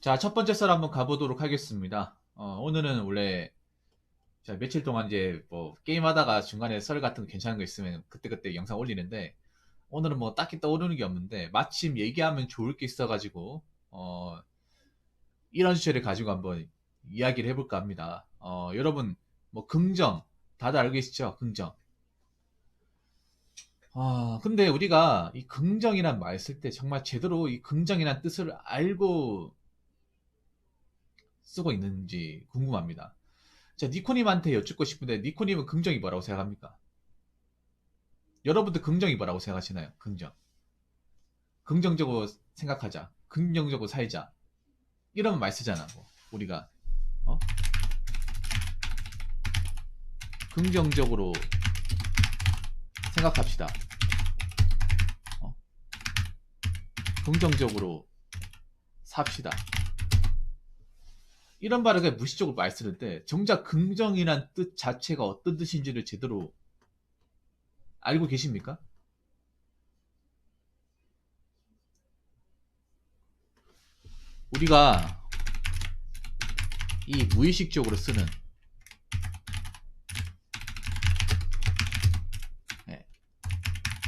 자, 첫 번째 썰 한번 가보도록 하겠습니다. 오늘은 원래 자, 며칠 동안 이제 뭐 게임하다가 중간에 썰 같은 거 괜찮은 거 있으면 그때그때 영상 올리는데 오늘은 뭐 딱히 떠오르는 게 없는데 마침 얘기하면 좋을 게 있어가지고 이런 주제를 가지고 한번 이야기를 해볼까 합니다. 여러분 뭐 긍정 다들 알고 계시죠? 긍정. 근데 우리가 이 긍정이란 말 쓸 때 정말 제대로 이 긍정이란 뜻을 알고 쓰고 있는지 궁금합니다. 자, 니코님한테 여쭙고 싶은데, 니코님은 긍정이 뭐라고 생각합니까? 여러분들 긍정이 뭐라고 생각하시나요? 긍정. 긍정적으로 생각하자. 긍정적으로 살자. 이런 말 쓰잖아, 뭐. 우리가. 어? 긍정적으로 생각합시다. 어? 긍정적으로 삽시다. 이런 말을 그냥 무의식적으로 말 쓰는데, 정작 긍정이란 뜻 자체가 어떤 뜻인지를 제대로 알고 계십니까? 우리가 이 무의식적으로 쓰는 예,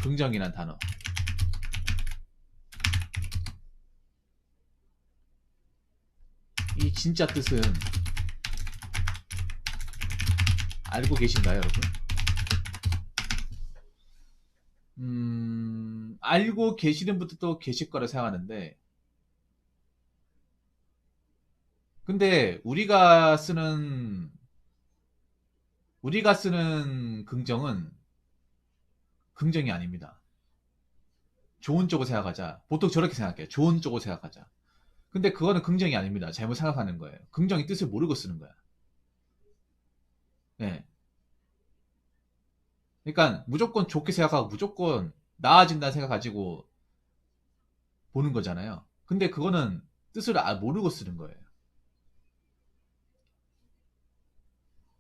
긍정이란 단어. 이 진짜 뜻은 알고 계신가요, 여러분? 알고 계시는 분들도 계실 거라 생각하는데, 근데 우리가 쓰는 긍정은 긍정이 아닙니다. 좋은 쪽으로 생각하자. 보통 저렇게 생각해요. 좋은 쪽으로 생각하자. 근데 그거는 긍정이 아닙니다. 잘못 생각하는 거예요. 긍정의 뜻을 모르고 쓰는 거야. 네. 그러니까 무조건 좋게 생각하고 무조건 나아진다는 생각 가지고 보는 거잖아요. 근데 그거는 뜻을 모르고 쓰는 거예요.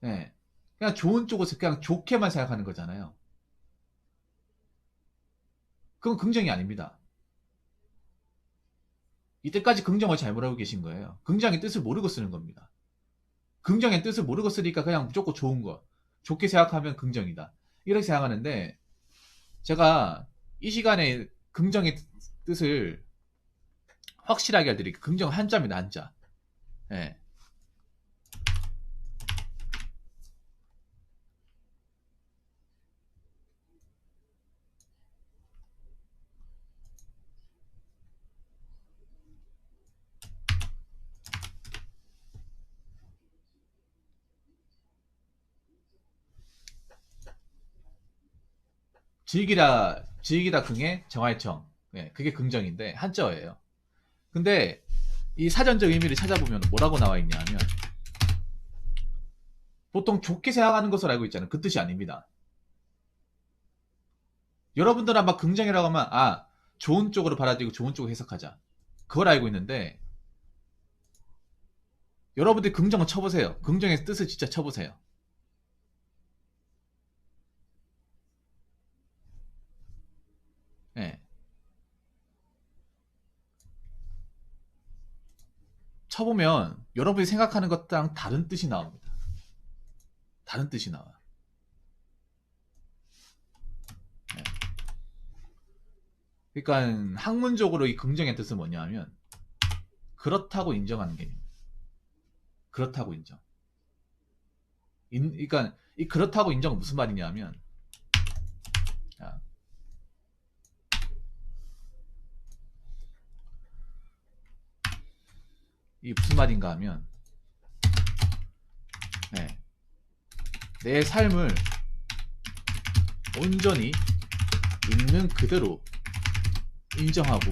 네. 그냥 좋은 쪽으로 그냥 좋게만 생각하는 거잖아요. 그건 긍정이 아닙니다. 이때까지 긍정을 잘못 알고 계신 거예요. 긍정의 뜻을 모르고 쓰는 겁니다. 긍정의 뜻을 모르고 쓰니까 그냥 무조건 좋은 거. 좋게 생각하면 긍정이다. 이렇게 생각하는데 제가 이 시간에 긍정의 뜻을 확실하게 알려드릴게요. 긍정은 한자입니다. 한자. 예. 즐기다 긍의 정할청. 예, 그게 긍정인데 한자어예요. 근데 이 사전적 의미를 찾아보면 뭐라고 나와 있냐면 보통 좋게 생각하는 것을 알고 있잖아요. 그 뜻이 아닙니다. 여러분들 아마 긍정이라고 하면 좋은 쪽으로 받아들이고 좋은 쪽으로 해석하자. 그걸 알고 있는데 여러분들 긍정을 쳐보세요. 긍정의 뜻을 진짜 쳐보세요. 예. 쳐보면 여러분이 생각하는 것랑 다른 뜻이 나옵니다. 다른 뜻이 나와. 예. 그러니까 학문적으로 이 긍정의 뜻은 뭐냐면 그렇다고 인정하는 개념. 그렇다고 인정. 그러니까 이 그렇다고 인정은 무슨 말이냐면 자, 이 무슨 말인가 하면 네, 내 삶을 온전히 있는 그대로 인정하고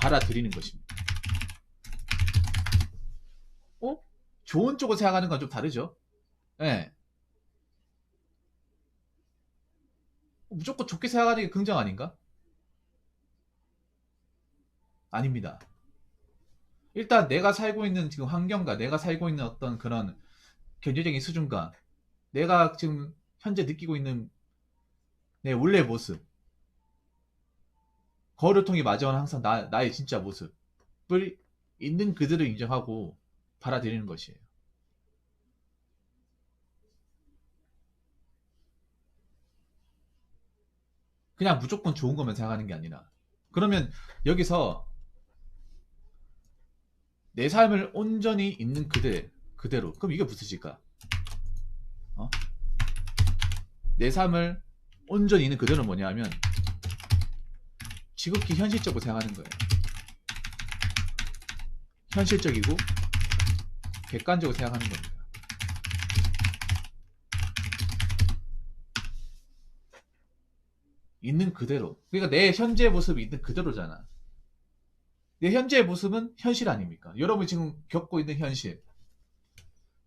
받아들이는 것입니다. 어? 좋은 쪽으로 생각하는 건 좀 다르죠? 네. 무조건 좋게 생각하는 게 긍정 아닌가? 아닙니다. 일단 내가 살고 있는 지금 환경과 내가 살고 있는 어떤 그런 경제적인 수준과 내가 지금 현재 느끼고 있는 내 원래 모습, 거울을 통해 마주하는 항상 나의 진짜 모습을 있는 그대로 인정하고 받아들이는 것이에요. 그냥 무조건 좋은 것만 생각하는 게 아니라. 그러면 여기서 내 삶을 온전히 있는 그대로. 그럼 이게 무슨 짓일까? 어? 내 삶을 온전히 있는 그대로 뭐냐 하면 지극히 현실적으로 생각하는 거예요. 현실적이고 객관적으로 생각하는 겁니다. 있는 그대로. 그러니까 내 현재 모습이 있는 그대로잖아. 내 현재의 모습은 현실 아닙니까? 여러분이 지금 겪고 있는 현실.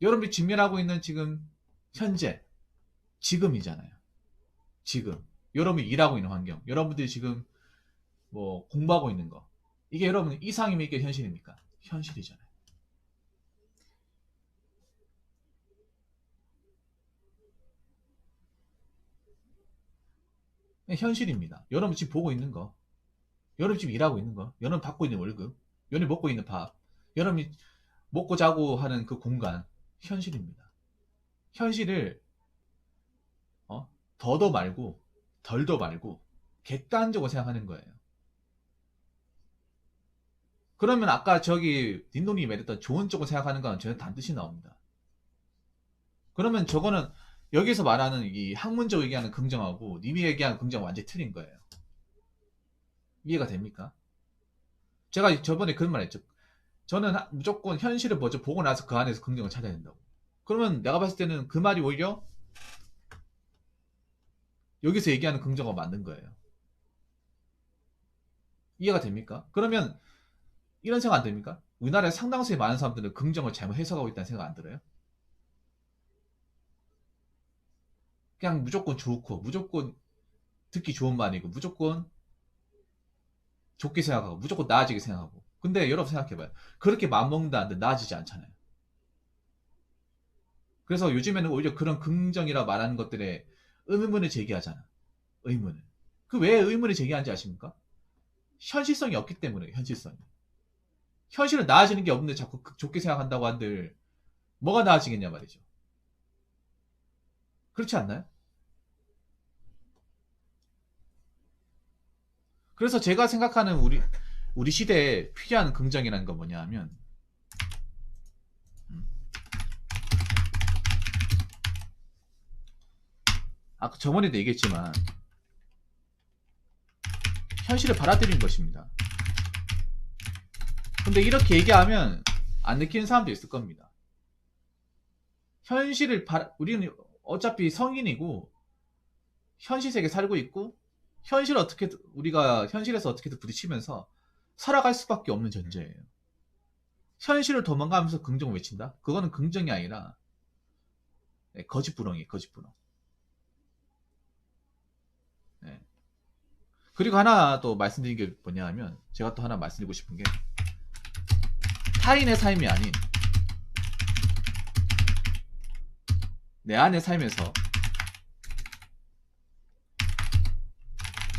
여러분이 직면하고 있는 지금 현재. 지금이잖아요. 지금. 여러분이 일하고 있는 환경. 여러분들이 지금 뭐 공부하고 있는 거. 이게 여러분 이상이면 이게 현실입니까? 현실이잖아요. 현실입니다. 여러분 지금 보고 있는 거. 여러분 지금 일하고 있는 거. 여러분 받고 있는 월급. 여러분 먹고 있는 밥. 여러분이 먹고 자고 하는 그 공간. 현실입니다. 현실을 더도 말고 덜도 말고 객관적으로 생각하는 거예요. 그러면 아까 저기 딘동님이 말했던 좋은 쪽을 생각하는 건 저는 단 뜻이 나옵니다. 그러면 저거는 여기서 말하는 이 학문적으로 얘기하는 긍정하고 님이 얘기하는 긍정은 완전히 틀린 거예요. 이해가 됩니까? 제가 저번에 그런 말 했죠. 저는 무조건 현실을 먼저 보고 나서 그 안에서 긍정을 찾아야 된다고. 그러면 내가 봤을 때는 그 말이 오히려 여기서 얘기하는 긍정과 맞는 거예요. 이해가 됩니까? 그러면 이런 생각 안 됩니까? 우리나라에 상당수의 많은 사람들은 긍정을 잘못 해석하고 있다는 생각 안 들어요? 그냥 무조건 좋고 무조건 듣기 좋은 말이고 무조건 좋게 생각하고 무조건 나아지게 생각하고. 근데 여러분 생각해봐요. 그렇게 마음먹는다는데 나아지지 않잖아요. 그래서 요즘에는 오히려 그런 긍정이라 말하는 것들에 의문을 제기하잖아. 의문을. 그 왜 의문을 제기하는지 아십니까? 현실성이 없기 때문에 현실성이. 현실은 나아지는 게 없는데 자꾸 좋게 생각한다고 한들 뭐가 나아지겠냐 말이죠. 그렇지 않나요? 그래서 제가 생각하는 우리 시대에 필요한 긍정이라는 건 뭐냐 하면 아까 저번에도 얘기했지만 현실을 받아들이는 것입니다. 근데 이렇게 얘기하면 안 느끼는 사람도 있을 겁니다. 우리는 어차피 성인이고 현실 세계 살고 있고 우리가 현실에서 어떻게든 부딪히면서 살아갈 수밖에 없는 존재예요. 현실을 도망가면서 긍정을 외친다? 그거는 긍정이 아니라 거짓부렁이에요. 거짓부렁. 네. 그리고 하나 또 말씀드린 게 뭐냐 하면 제가 또 하나 말씀드리고 싶은 게 타인의 삶이 아닌 내 안의 삶에서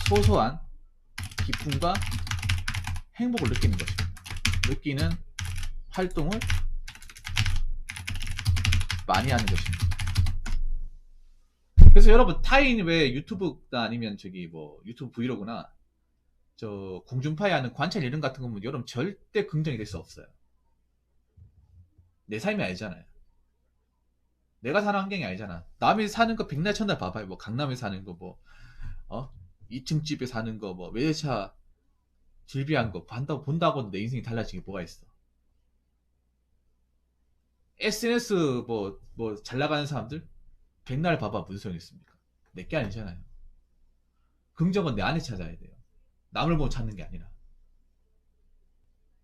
소소한 기쁨과 행복을 느끼는 것입니다. 느끼는 활동을 많이 하는 것입니다. 그래서 여러분 타인 왜 유튜브나 아니면 저기 뭐 유튜브 브이로그나 저 공중파에 하는 관찰 이런 같은 거 보면 여러분 절대 긍정이 될 수 없어요. 내 삶이 아니잖아요. 내가 사는 환경이 아니잖아. 남이 사는 거 백날 천날 봐봐요. 뭐 강남에 사는 거 뭐 2층 집에 사는 거 뭐 외제차 질비한 거 본다고 내 인생이 달라지게 뭐가 있어. SNS 뭐 잘 나가는 사람들 백날 봐봐 무슨 소용이 있습니까? 내게 아니잖아요. 긍정은 내 안에 찾아야 돼요. 남을 보고 찾는 게 아니라.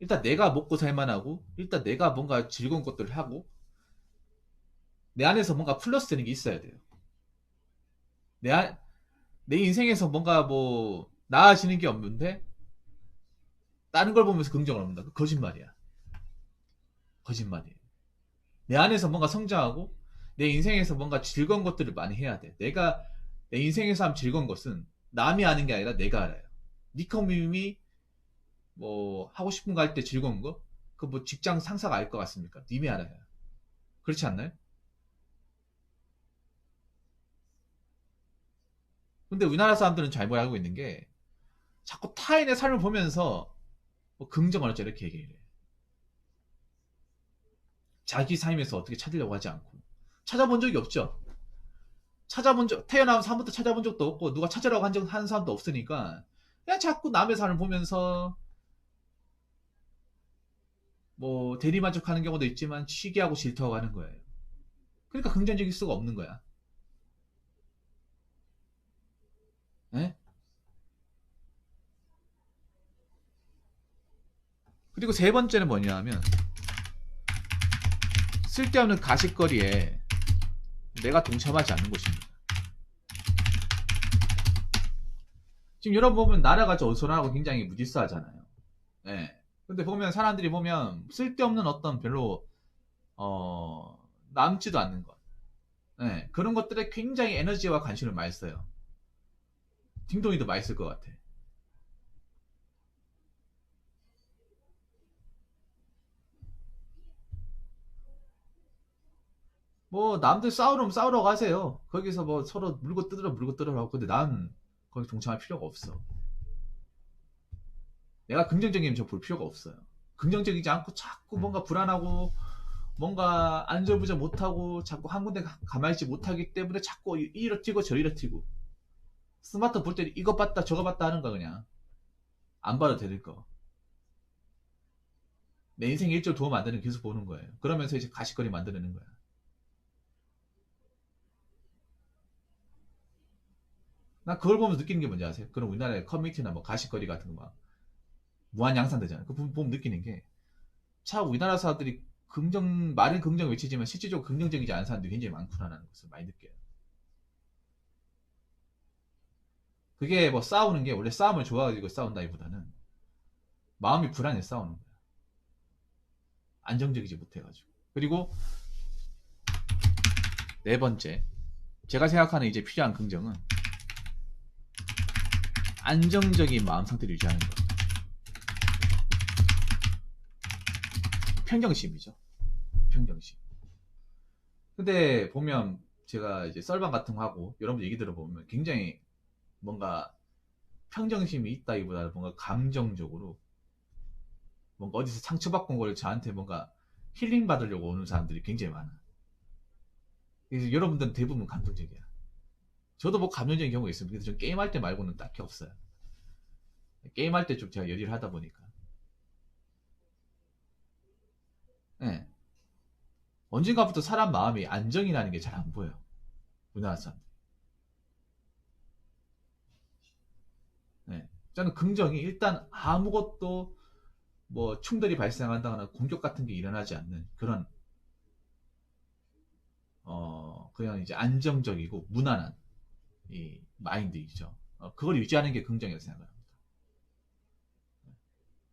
일단 내가 먹고 살만하고 일단 내가 뭔가 즐거운 것들을 하고 내 안에서 뭔가 플러스 되는 게 있어야 돼요. 내 인생에서 뭔가 뭐 나아지는 게 없는데 다른 걸 보면서 긍정을 얻는다. 그 거짓말이야. 거짓말이에요. 내 안에서 뭔가 성장하고 내 인생에서 뭔가 즐거운 것들을 많이 해야 돼. 내가 내 인생에서 하면 즐거운 것은 남이 아는 게 아니라 내가 알아요. 니컴님이 뭐 하고 싶은 거 할 때 즐거운 거 그 뭐 직장 상사가 알 것 같습니까? 님이 알아요. 그렇지 않나요? 근데 우리나라 사람들은 잘못 알고 있는 게 자꾸 타인의 삶을 보면서 뭐 긍정을 어쩌 이렇게 얘기해요. 자기 삶에서 어떻게 찾으려고 하지 않고 찾아본 적이 없죠. 태어나면서 한 번도 찾아본 적도 없고 누가 찾으라고 하는 사람도 없으니까 그냥 자꾸 남의 삶을 보면서 뭐 대리만족하는 경우도 있지만 시기하고 질투하고 하는 거예요. 그러니까 긍정적일 수가 없는 거야. 예? 그리고 세 번째는 뭐냐 하면 쓸데없는 가십거리에 내가 동참하지 않는 것입니다. 지금 여러분 보면 나라가 어수선하고 굉장히 무질서하잖아요. 예. 근데 보면 사람들이 보면 쓸데없는 어떤 별로 남지도 않는 것. 예. 그런 것들에 굉장히 에너지와 관심을 많이 써요. 딩동이도 많이 쓸 것 같아. 뭐 남들 싸우려면 싸우러 가세요. 거기서 뭐 서로 물고 뜯으러 하고 근데 난 거기 동참할 필요가 없어. 내가 긍정적이면 저 볼 필요가 없어요. 긍정적이지 않고 자꾸 뭔가 불안하고 뭔가 안절부절 못하고 자꾸 한 군데 가만히 있지 못하기 때문에 자꾸 이리로 튀고 저리로 튀고 스마트 볼 때 이거 봤다 저거 봤다 하는 거 그냥 안 봐도 될 거. 내 인생 일절 도움 안 되는 계속 보는 거예요. 그러면서 이제 가시거리 만들어내는 거야. 나 그걸 보면서 느끼는 게 뭔지 아세요? 그럼 우리나라의 커뮤니티나 뭐 가시거리 같은 거 막 무한 양산되잖아요. 그 보면 느끼는 게 참 우리나라 사람들이 말은 긍정 외치지만 실질적으로 긍정적이지 않은 사람들이 굉장히 많구나라는 것을 많이 느껴요. 그게 뭐 싸우는 게 원래 싸움을 좋아가지고 싸운다기보다는 마음이 불안해 싸우는 거야. 안정적이지 못해가지고. 그리고 네 번째, 제가 생각하는 이제 필요한 긍정은 안정적인 마음 상태를 유지하는 거. 평정심이죠. 평정심. 근데 보면 제가 이제 썰방 같은 거 하고 여러분들 얘기 들어보면 굉장히 뭔가 평정심이 있다기보다 뭔가 감정적으로 뭔가 어디서 상처받고 온 걸 저한테 뭔가 힐링 받으려고 오는 사람들이 굉장히 많아. 그래서 여러분들은 대부분 감정적이야. 저도 뭐 감정적인 경우가 있습니다. 그래서 전 게임할 때 말고는 딱히 없어요. 게임할 때 좀 제가 열일을 하다 보니까. 네. 언젠가부터 사람 마음이 안정이라는 게 잘 안 보여. 우리나라 사람. 네. 저는 긍정이 일단 아무것도 뭐 충돌이 발생한다거나 공격 같은 게 일어나지 않는 그런 그냥 이제 안정적이고 무난한 이 마인드이죠. 그걸 유지하는 게 긍정이라고 생각합니다.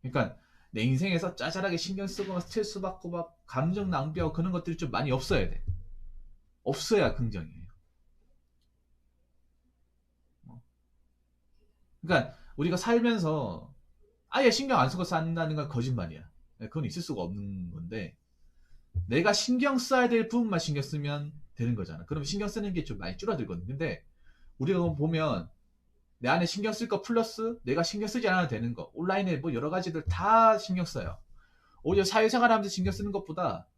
그러니까 내 인생에서 짜잘하게 신경 쓰고 막 스트레스 받고 막 감정 낭비하고 그런 것들이 좀 많이 없어야 돼. 없어야 긍정이에요. 어. 그러니까 우리가 살면서 아예 신경 안 쓰고 산다는 건 거짓말이야. 그건 있을 수가 없는 건데 내가 신경 써야 될 부분만 신경 쓰면 되는 거잖아. 그러면 신경 쓰는 게 좀 많이 줄어들거든. 근데 우리가 보면 내 안에 신경 쓸 거 플러스 내가 신경 쓰지 않아도 되는 거 온라인에 뭐 여러 가지들 다 신경 써요. 오히려 사회생활 하면서 신경 쓰는 것보다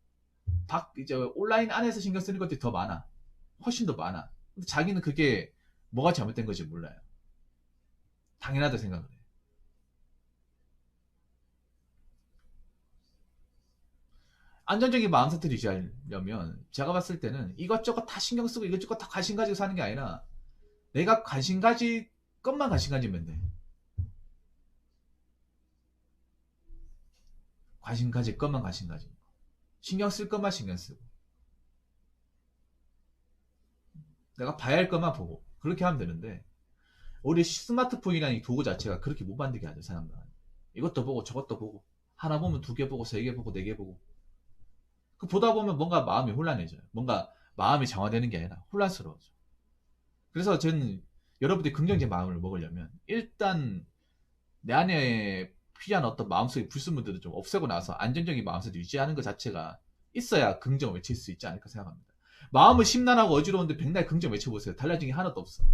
이제 온라인 안에서 신경 쓰는 것들이 더 많아. 훨씬 더 많아. 근데 자기는 그게 뭐가 잘못된 건지 몰라요. 당연하다 생각을 해. 안정적인 마음 상태를 유지하려면 제가 봤을 때는 이것저것 다 신경 쓰고 이것저것 다 관심 가지고 사는 게 아니라 내가 관심 가질 것만 관심 가지면 돼. 관심 가질 것만 관심 가지고 신경 쓸 것만 신경 쓰고 내가 봐야 할 것만 보고 그렇게 하면 되는데 우리 스마트폰이라는 이 도구 자체가 그렇게 못 만들게 하죠 사람들. 이것도 보고 저것도 보고 하나 보면 두 개 보고 세 개 보고 네 개 보고 그 보다 보면 뭔가 마음이 혼란해져요. 뭔가 마음이 정화되는 게 아니라 혼란스러워져. 그래서 저는 여러분들이 긍정적인 마음을 먹으려면 일단 내 안에 필요한 어떤 마음속의 불순물들을 좀 없애고 나서 안정적인 마음상태 유지하는 것 자체가 있어야 긍정을 외칠 수 있지 않을까 생각합니다. 마음은 심란하고 어지러운데 백날 긍정 외쳐보세요. 달라진 게 하나도 없어.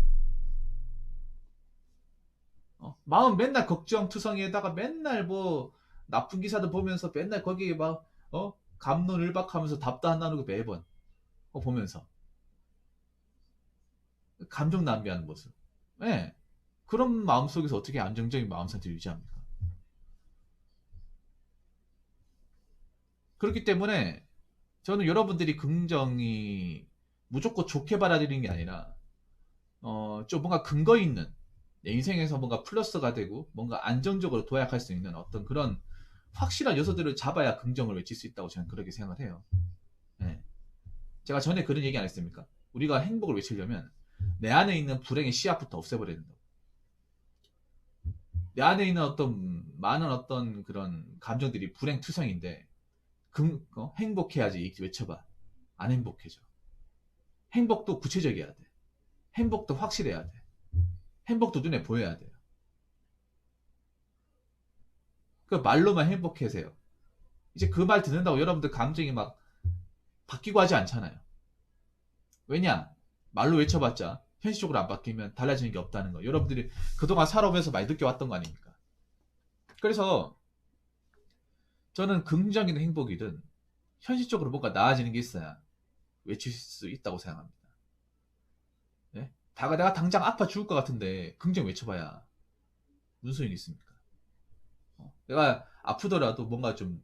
마음 맨날 걱정투성이에다가 맨날 뭐 나쁜 기사도 보면서 맨날 거기에 막 감론을박하면서 답도 안 나누고 매번 보면서 감정 낭비하는 모습. 네. 그런 마음 속에서 어떻게 안정적인 마음 상태를 유지합니까? 그렇기 때문에 저는 여러분들이 긍정이 무조건 좋게 받아들이는 게 아니라 좀 뭔가 근거 있는 내 인생에서 뭔가 플러스가 되고 뭔가 안정적으로 도약할 수 있는 어떤 그런 확실한 요소들을 잡아야 긍정을 외칠 수 있다고 저는 그렇게 생각을 해요. 네. 제가 전에 그런 얘기 안 했습니까? 우리가 행복을 외치려면 내 안에 있는 불행의 씨앗부터 없애버려야 된다. 내 안에 있는 어떤 많은 어떤 그런 감정들이 불행투성인데 행복해야지 외쳐봐. 안 행복해져. 행복도 구체적이어야 돼. 행복도 확실해야 돼. 행복도 눈에 보여야 돼요. 그 말로만 행복해세요. 이제 그 말 듣는다고 여러분들 감정이 막 바뀌고 하지 않잖아요. 왜냐? 말로 외쳐봤자 현실적으로 안 바뀌면 달라지는 게 없다는 거. 여러분들이 그동안 살아오면서 많이 느껴왔던 거 아닙니까? 그래서 저는 긍정이든 행복이든 현실적으로 뭔가 나아지는 게 있어야 외칠 수 있다고 생각합니다. 네? 내가 당장 아파 죽을 것 같은데 긍정 외쳐봐야 무슨 소용이 있습니까? 내가 아프더라도 뭔가 좀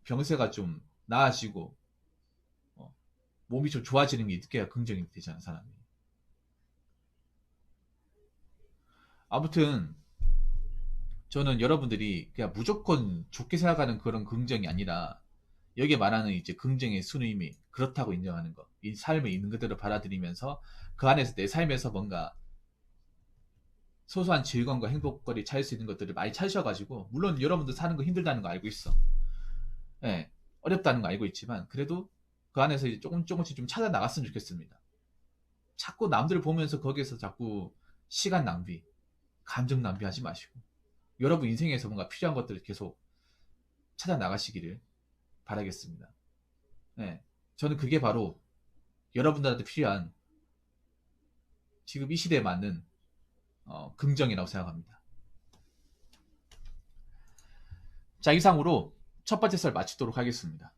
병세가 좀 나아지고 몸이 좀 좋아지는 게 느껴야 긍정이 되잖아 사람이. 아무튼 저는 여러분들이 그냥 무조건 좋게 생각하는 그런 긍정이 아니라 여기에 말하는 이제 긍정의 순의미 그렇다고 인정하는 거, 이 삶에 있는 그대로 받아들이면서 그 안에서 내 삶에서 뭔가 소소한 즐거움과 행복거리 찾을 수 있는 것들을 많이 찾으셔가지고 물론 여러분들 사는 거 힘들다는 거 알고 있어. 예, 어렵다는 거 알고 있지만 그래도 그 안에서 이제 조금씩 좀 찾아 나갔으면 좋겠습니다. 자꾸 남들 보면서 거기에서 자꾸 시간 낭비, 감정 낭비하지 마시고 여러분 인생에서 뭔가 필요한 것들을 계속 찾아 나가시기를 바라겠습니다. 네, 저는 그게 바로 여러분들한테 필요한 지금 이 시대에 맞는 긍정이라고 생각합니다. 자, 이상으로 첫 번째 썰 마치도록 하겠습니다.